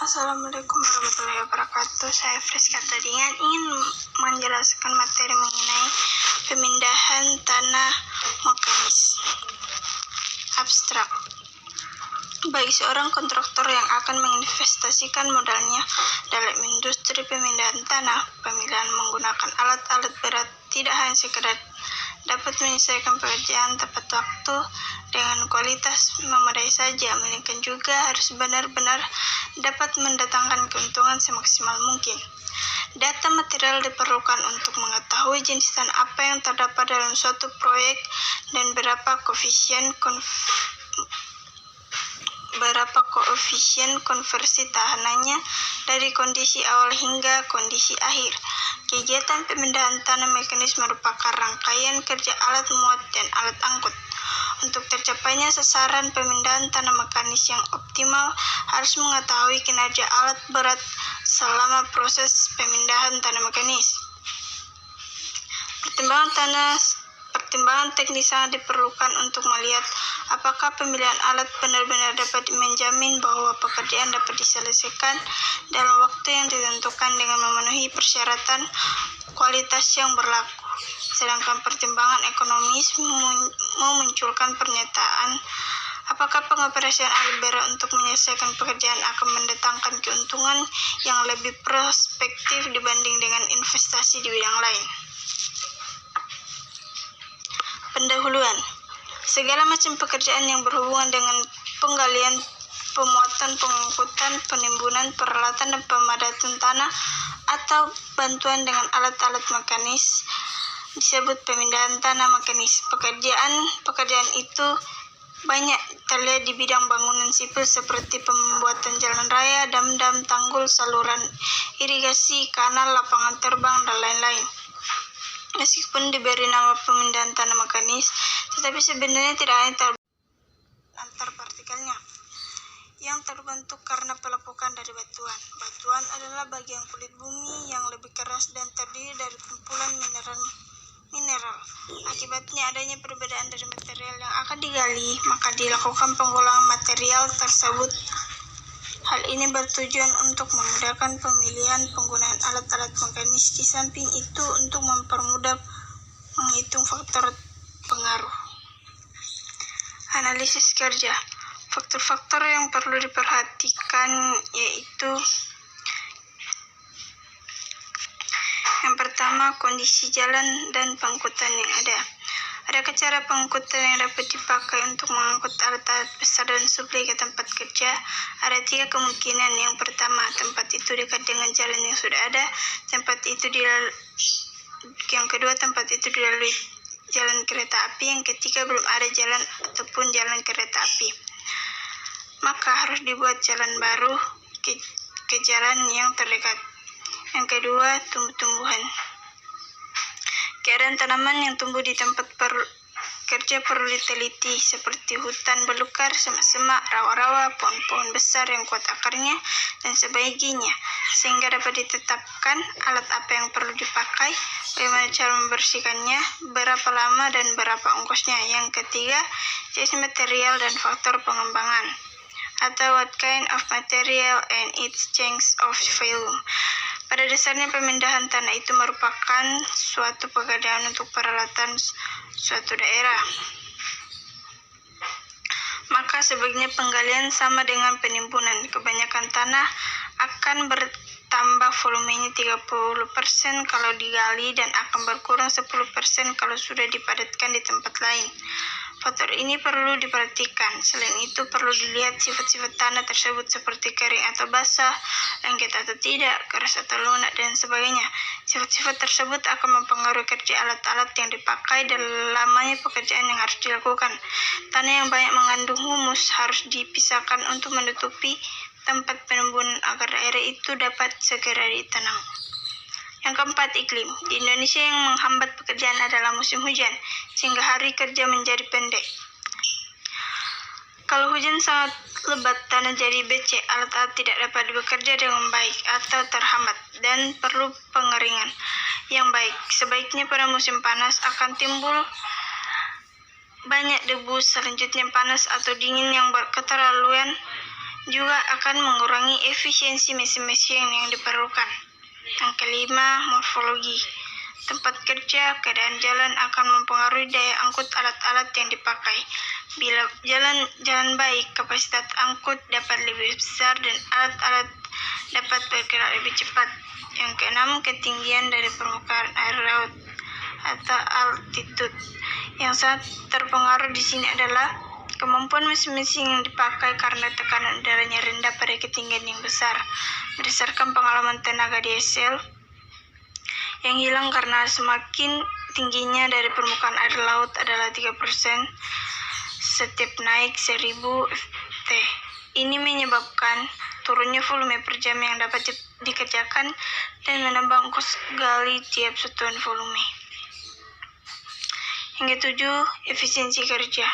Assalamualaikum warahmatullahi wabarakatuh. Saya Friska Tadingan ingin menjelaskan materi mengenai pemindahan tanah mekanis. Abstrak. Bagi seorang kontraktor yang akan menginvestasikan modalnya dalam industri pemindahan tanah, pemilihan menggunakan alat-alat berat tidak hanya sekedar dapat menyelesaikan pekerjaan tepat waktu dengan kualitas memadai saja, melainkan juga harus benar-benar dapat mendatangkan keuntungan semaksimal mungkin. Data material diperlukan untuk mengetahui jenis tanah apa yang terdapat dalam suatu proyek dan berapa koefisien konversi tahanannya dari kondisi awal hingga kondisi akhir. Kegiatan pemindahan tanah mekanis merupakan rangkaian kerja alat muat dan alat angkut. Untuk tercapainya sasaran pemindahan tanah mekanis yang optimal harus mengetahui kinerja alat berat selama proses pemindahan tanah mekanis. Pertimbangan teknis sangat diperlukan untuk melihat apakah pemilihan alat benar-benar dapat menjamin bahwa pekerjaan dapat diselesaikan dalam waktu yang ditentukan dengan memenuhi persyaratan kualitas yang berlaku. Sedangkan pertimbangan ekonomis memunculkan pernyataan apakah pengoperasian alat berat untuk menyelesaikan pekerjaan akan mendatangkan keuntungan yang lebih prospektif dibanding dengan investasi di bidang lain. Pendahuluan. Segala macam pekerjaan yang berhubungan dengan penggalian, pemuatan, pengangkutan, penimbunan, peralatan, dan pemadatan tanah atau bantuan dengan alat-alat mekanis disebut pemindahan tanah mekanis. Pekerjaan itu banyak terlihat di bidang bangunan sipil seperti pembuatan jalan raya, dam-dam, tanggul, saluran irigasi, kanal, lapangan terbang, dan lain-lain. Meskipun diberi nama pemindahan tanah mekanis, tetapi sebenarnya tidak hanya antar partikelnya yang terbentuk karena pelepukan dari batuan. Batuan adalah bagian kulit bumi yang lebih keras dan terdiri dari kumpulan mineral. Akibatnya adanya perbedaan dari material yang akan digali, maka dilakukan pengulangan material tersebut. Hal ini bertujuan untuk memudahkan pemilihan penggunaan alat-alat mekanis. Di samping itu, untuk mempermudah menghitung faktor pengaruh. Analisis kerja. Faktor-faktor yang perlu diperhatikan yaitu yang pertama, kondisi jalan dan pengangkutan yang ada. Adakah cara pengangkutan yang dapat dipakai untuk mengangkut alat-alat besar dan suplai ke tempat kerja? Ada 3 kemungkinan. Yang pertama, tempat itu dekat dengan jalan yang sudah ada. Yang kedua, tempat itu dilalui jalan kereta api. Yang ketiga, belum ada jalan ataupun jalan kereta api. Maka harus dibuat jalan baru ke jalan yang terdekat. Yang kedua, tumbuh-tumbuhan. Keadaan tanaman yang tumbuh di tempat kerja perlu diteliti, seperti hutan belukar, semak-semak, rawa-rawa, pohon-pohon besar yang kuat akarnya, dan sebagainya, sehingga dapat ditetapkan alat apa yang perlu dipakai, bagaimana cara membersihkannya, berapa lama, dan berapa ongkosnya. Yang ketiga, jenis material dan faktor pengembangan, atau what kind of material and its change of value. Pada dasarnya, pemindahan tanah itu merupakan suatu pekerjaan untuk peralatan suatu daerah. Maka sebaiknya penggalian sama dengan penimbunan. Kebanyakan tanah akan bertambah volumenya 30% kalau digali dan akan berkurang 10% kalau sudah dipadatkan di tempat lain. Faktor ini perlu diperhatikan. Selain itu, perlu dilihat sifat-sifat tanah tersebut seperti kering atau basah, lengket atau tidak, keras atau lunak, dan sebagainya. Sifat-sifat tersebut akan mempengaruhi kerja alat-alat yang dipakai dan lamanya pekerjaan yang harus dilakukan. Tanah yang banyak mengandung humus harus dipisahkan untuk menutupi tempat penimbunan agar daerah itu dapat segera ditanam. Yang keempat, iklim. Di Indonesia yang menghambat pekerjaan adalah musim hujan, sehingga hari kerja menjadi pendek. Kalau hujan sangat lebat, tanah jadi becek, alat-alat tidak dapat bekerja dengan baik atau terhambat, dan perlu pengeringan yang baik. Sebaiknya pada musim panas akan timbul banyak debu, selanjutnya panas atau dingin yang berketerlaluan juga akan mengurangi efisiensi mesin-mesin yang diperlukan. Yang kelima, morfologi. Tempat kerja, keadaan jalan akan mempengaruhi daya angkut alat-alat yang dipakai. Bila jalan baik, kapasitas angkut dapat lebih besar dan alat-alat dapat bergerak lebih cepat. Yang keenam, ketinggian dari permukaan air laut atau altitude. Yang sangat terpengaruh di sini adalah kemampuan mesin-mesin yang dipakai karena tekanan udaranya rendah pada ketinggian yang besar. Berdasarkan pengalaman tenaga diesel yang hilang karena semakin tingginya dari permukaan air laut adalah 3% setiap naik 1000 ft. Ini menyebabkan turunnya volume per jam yang dapat dikerjakan dan menambah ongkos gali tiap satuan volume. Yang ketujuh, efisiensi kerja.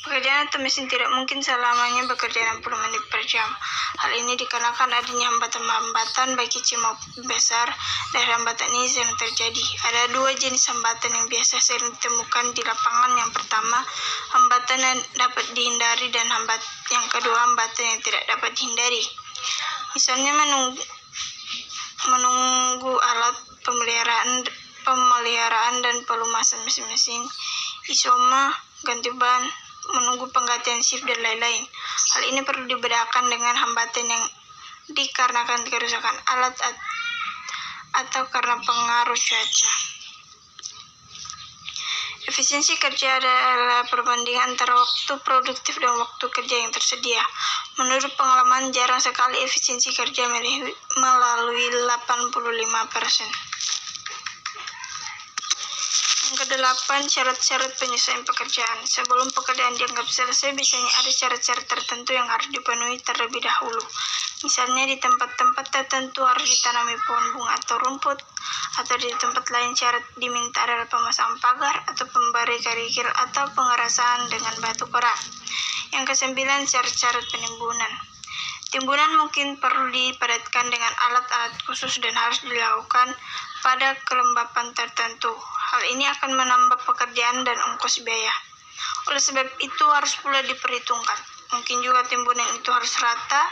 Pekerjaan atau mesin tidak mungkin selamanya bekerja 60 menit per jam. Hal ini dikarenakan adanya hambatan-hambatan baik kecil maupun besar. Dari hambatan ini sering terjadi. Ada dua jenis hambatan yang biasa sering ditemukan di lapangan. Yang pertama, hambatan yang dapat dihindari dan yang kedua, hambatan yang tidak dapat dihindari. Misalnya menunggu alat pemeliharaan dan pelumasan mesin-mesin, isoma, ganti ban, menunggu penggantian shift dan lain-lain. Hal ini perlu dibedakan dengan hambatan yang dikarenakan kerusakan alat atau karena pengaruh cuaca. Efisiensi kerja adalah perbandingan antara waktu produktif dan waktu kerja yang tersedia. Menurut pengalaman, jarang sekali efisiensi kerja melalui 85%. Yang kedelapan, syarat-syarat penyesuaian pekerjaan. Sebelum pekerjaan dianggap selesai, biasanya ada syarat-syarat tertentu yang harus dipenuhi terlebih dahulu. Misalnya di tempat-tempat tertentu harus ditanami pohon bunga atau rumput, atau di tempat lain syarat diminta adalah pemasangan pagar atau pemberi kerikil atau pengerasan dengan batu kora. Yang kesembilan, syarat-syarat penimbunan. Timbunan mungkin perlu dipadatkan dengan alat-alat khusus dan harus dilakukan pada kelembapan tertentu. Hal ini akan menambah pekerjaan dan ongkos biaya. Oleh sebab itu harus pula diperhitungkan. Mungkin juga timbunan itu harus rata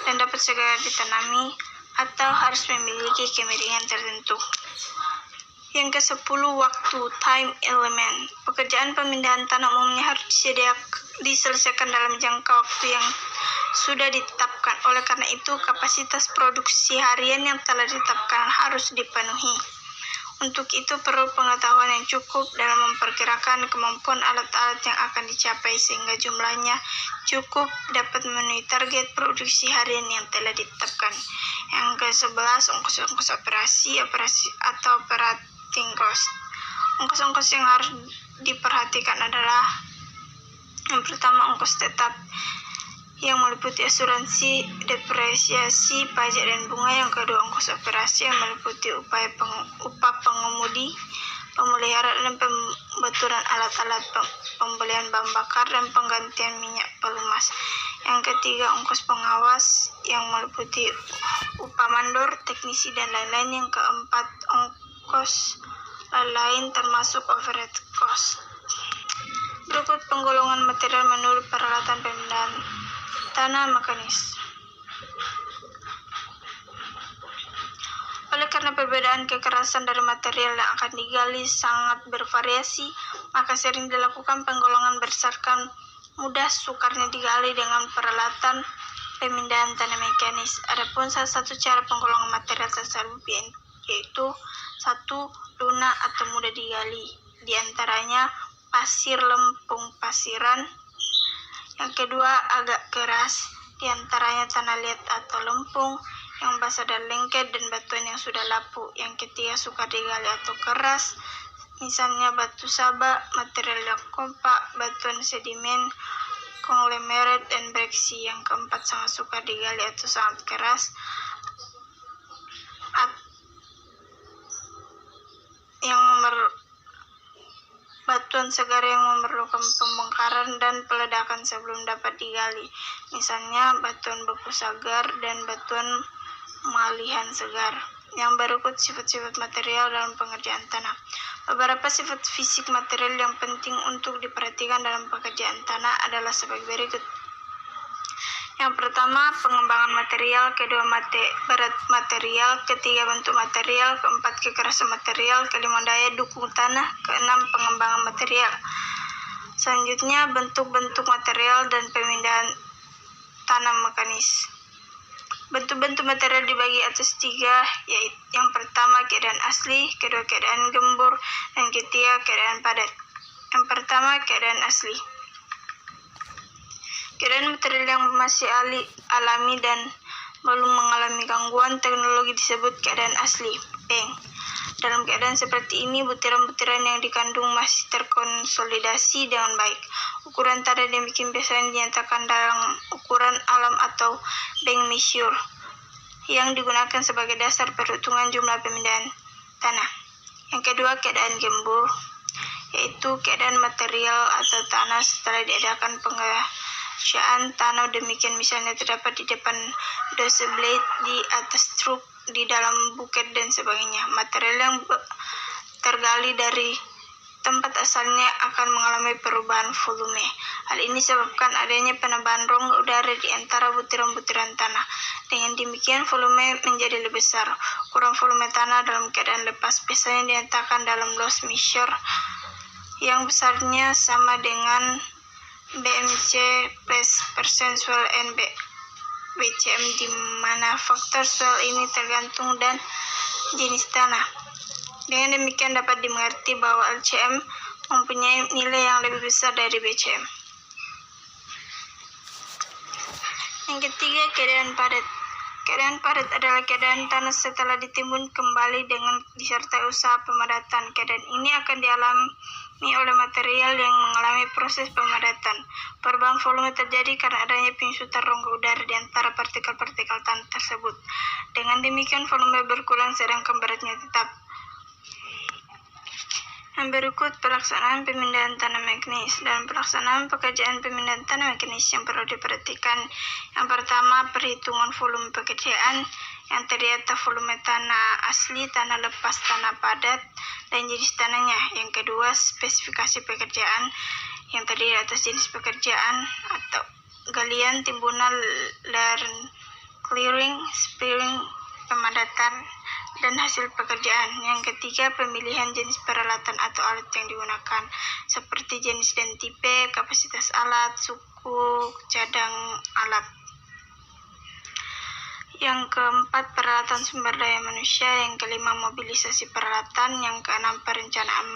dan dapat segera ditanami atau harus memiliki kemiringan tertentu. Yang ke-10, waktu, time element. Pekerjaan pemindahan tanah umumnya harus diselesaikan dalam jangka waktu yang sudah ditetapkan. Oleh karena itu, kapasitas produksi harian yang telah ditetapkan harus dipenuhi. Untuk itu perlu pengetahuan yang cukup dalam memperkirakan kemampuan alat-alat yang akan dicapai sehingga jumlahnya cukup dapat memenuhi target produksi harian yang telah ditetapkan. Yang ke-11, ongkos-ongkos operasi atau operating cost. Ongkos-ongkos yang harus diperhatikan adalah yang pertama, ongkos tetap yang meliputi asuransi, depresiasi, pajak dan bunga. Yang kedua, ongkos operasi yang meliputi upah pengemudi, pemeliharaan dan pembetulan alat-alat, pembelian bahan bakar dan penggantian minyak pelumas. Yang ketiga, ongkos pengawas yang meliputi upah mandor, teknisi dan lain-lain. Yang keempat, ongkos lain termasuk overhead cost. Berikut penggolongan material menurut peralatan pemindahan tanah mekanis. Oleh karena perbedaan kekerasan dari material yang akan digali sangat bervariasi, maka sering dilakukan penggolongan berdasarkan mudah sukarnya digali dengan peralatan pemindahan tanah mekanis. Adapun salah satu cara penggolongan material tersebut yaitu 1. Lunak atau mudah digali, di antaranya pasir lempung pasiran. Yang kedua, agak keras, di antaranya tanah liat atau lempung yang basah dan lengket dan batuan yang sudah lapuk. Yang ketiga, sukar digali atau keras, misalnya batu saba, material yang kompak, batuan sedimen, konglomerat, dan breksi. Yang keempat, sangat sukar digali atau sangat keras, batuan segar yang memerlukan pembongkaran dan peledakan sebelum dapat digali, misalnya batuan beku segar dan batuan malihan segar. Yang berikut sifat-sifat material dalam pengerjaan tanah. Beberapa sifat fisik material yang penting untuk diperhatikan dalam pekerjaan tanah adalah sebagai berikut. Yang pertama, pengembangan material, kedua berat material, ketiga bentuk material, keempat kekerasan material, kelima daya dukung tanah, keenam pengembangan material. Selanjutnya, bentuk-bentuk material dan pemindahan tanam mekanis. Bentuk-bentuk material dibagi atas tiga, yaitu yang pertama keadaan asli, kedua keadaan gembur, dan ketiga keadaan padat. Yang pertama, keadaan asli. Keadaan material yang masih alami dan belum mengalami gangguan teknologi disebut keadaan asli, PENG. Dalam keadaan seperti ini, butiran-butiran yang dikandung masih terkonsolidasi dengan baik. Ukuran tanah demikian biasanya dinyatakan dalam ukuran alam atau Bank measure, yang digunakan sebagai dasar perhitungan jumlah pemindahan tanah. Yang kedua, keadaan gembur, yaitu keadaan material atau tanah setelah diadakan pengerjaan tanah. Demikian misalnya terdapat di depan dosa blade, di atas truk, di dalam buket dan sebagainya. Material yang tergali dari tempat asalnya akan mengalami perubahan volume. Hal ini disebabkan adanya penambahan rongga udara di antara butiran-butiran tanah. Dengan demikian volume menjadi lebih besar. Ukuran volume tanah dalam keadaan lepas biasanya dinyatakan dalam loss measure yang besarnya sama dengan BMC plus percent swell and BCM, di mana faktor swell ini tergantung dan jenis tanah. Dengan demikian dapat dimengerti bahwa LCM mempunyai nilai yang lebih besar dari BCM. Yang ketiga, keadaan padat. Keadaan padat adalah keadaan tanah setelah ditimbun kembali dengan disertai usaha pemadatan. Keadaan ini akan dialami oleh material yang mengalami proses pemadatan. Perubahan volume terjadi karena adanya penyusutan rongga udara di antara partikel-partikel tanah tersebut. Dengan demikian volume berkurang sedangkan beratnya tetap. Yang berikut pelaksanaan pemindahan tanah mekanis. Dalam pelaksanaan pekerjaan pemindahan tanah mekanis yang perlu diperhatikan, yang pertama perhitungan volume pekerjaan, yang terdiri atas volume tanah asli, tanah lepas, tanah padat, dan jenis tanahnya. Yang kedua, spesifikasi pekerjaan, yang terdiri atas jenis pekerjaan atau galian, timbunan, clearing, spilling, pemadatan, dan hasil pekerjaan. Yang ketiga, pemilihan jenis peralatan atau alat yang digunakan, seperti jenis dan tipe, kapasitas alat, suku, cadang alat. Yang keempat, peralatan sumber daya manusia. Yang kelima, mobilisasi peralatan. Yang keenam, perencanaan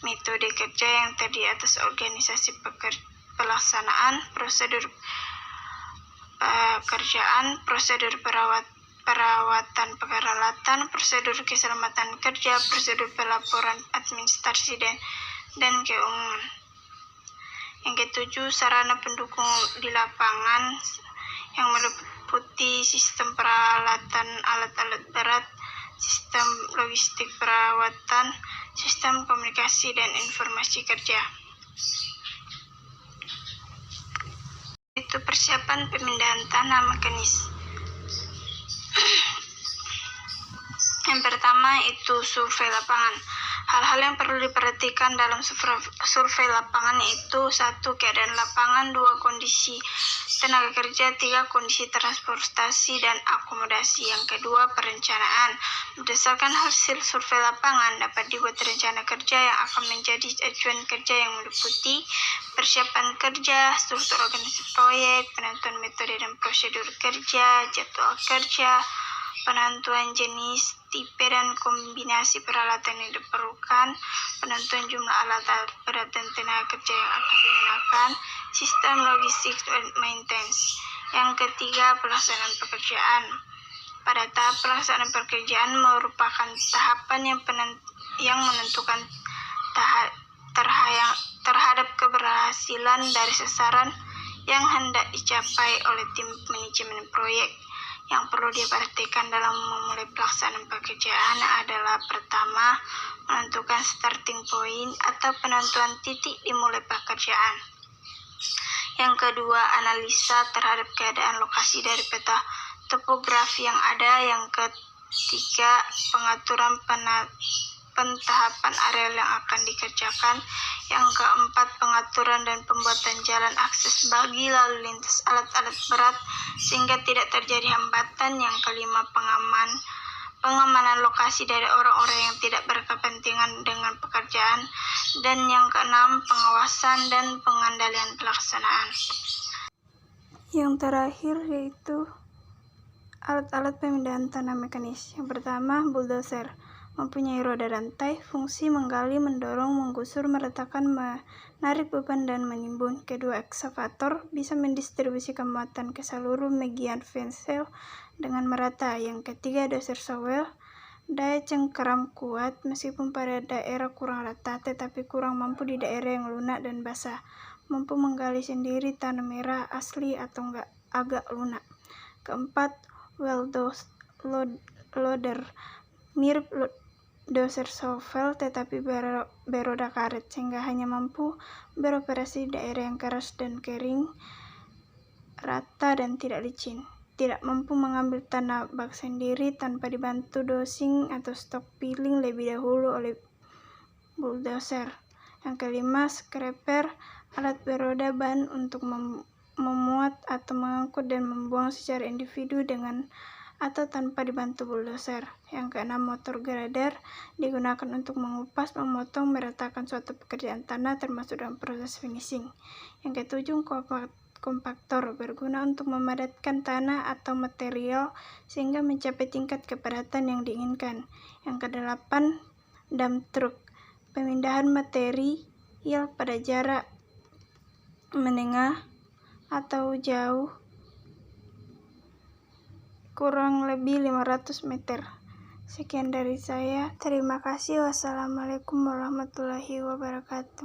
metode kerja yang terdiri atas organisasi pelaksanaan, prosedur pekerjaan, prosedur perawatan peralatan, prosedur keselamatan kerja, prosedur pelaporan administrasi dan keuangan. Yang ketujuh, sarana pendukung di lapangan yang meliputi sistem peralatan, alat-alat berat, sistem logistik perawatan, sistem komunikasi dan informasi kerja. Itu persiapan pemindahan tanah mekanis. Yang pertama itu survei lapangan. Hal-hal yang perlu diperhatikan dalam survei lapangan itu: 1. Keadaan lapangan, 2. Kondisi tenaga kerja, 3. Kondisi transportasi dan akomodasi. Yang kedua, perencanaan. Berdasarkan hasil survei lapangan dapat dibuat rencana kerja yang akan menjadi acuan kerja yang meliputi persiapan kerja, struktur organisasi proyek, penentuan metode dan prosedur kerja, jadwal kerja, penentuan jenis, tipe dan kombinasi peralatan yang diperlukan, penentuan jumlah alat berat dan tenaga kerja yang akan digunakan, sistem logistik dan maintenance. Yang ketiga, pelaksanaan pekerjaan. Pada tahap pelaksanaan pekerjaan merupakan tahapan yang menentukan terhadap keberhasilan dari sasaran yang hendak dicapai oleh tim manajemen proyek. Yang perlu diperhatikan dalam memulai pelaksanaan pekerjaan adalah: pertama, menentukan starting point atau penentuan titik dimulai pekerjaan. Yang kedua, analisa terhadap keadaan lokasi dari peta topografi yang ada. Yang ketiga, pengaturan pentahapan areal yang akan dikerjakan. Yang keempat, pengaturan dan pembuatan jalan akses bagi lalu lintas alat-alat berat sehingga tidak terjadi hambatan. Yang kelima, pengamanan lokasi dari orang-orang yang tidak berkepentingan dengan pekerjaan. Dan yang keenam, pengawasan dan pengendalian pelaksanaan. Yang terakhir yaitu alat-alat pemindahan tanah mekanis. Yang pertama, bulldozer. Mempunyai roda rantai, fungsi menggali, mendorong, menggusur, meletakkan, menarik beban, dan menimbun. Kedua, ekskavator. Bisa mendistribusikan muatan ke seluruh bagian fansel dengan merata. Yang ketiga, dozer shovel. Daya cengkeram kuat, meskipun pada daerah kurang rata, tetapi kurang mampu di daerah yang lunak dan basah. Mampu menggali sendiri tanah merah asli atau agak lunak. Keempat, wheel loader. Mirip dozer shovel tetapi beroda karet, sehingga hanya mampu beroperasi di daerah yang keras dan kering, rata dan tidak licin. Tidak mampu mengambil tanah bak sendiri tanpa dibantu dosing atau stok piling lebih dahulu oleh bulldozer. Yang kelima, scraper. Alat beroda ban untuk memuat atau mengangkut dan membuang secara individu dengan atau tanpa dibantu bulldozer. Yang keenam, motor grader. Digunakan untuk mengupas, memotong, meratakan suatu pekerjaan tanah termasuk dalam proses finishing. Yang ketujuh, kompaktor. Berguna untuk memadatkan tanah atau material sehingga mencapai tingkat kepadatan yang diinginkan. Yang kedelapan, dump truck. Pemindahan material pada jarak menengah atau jauh kurang lebih 500 meter. Sekian dari saya. Terima kasih. Wassalamualaikum warahmatullahi wabarakatuh.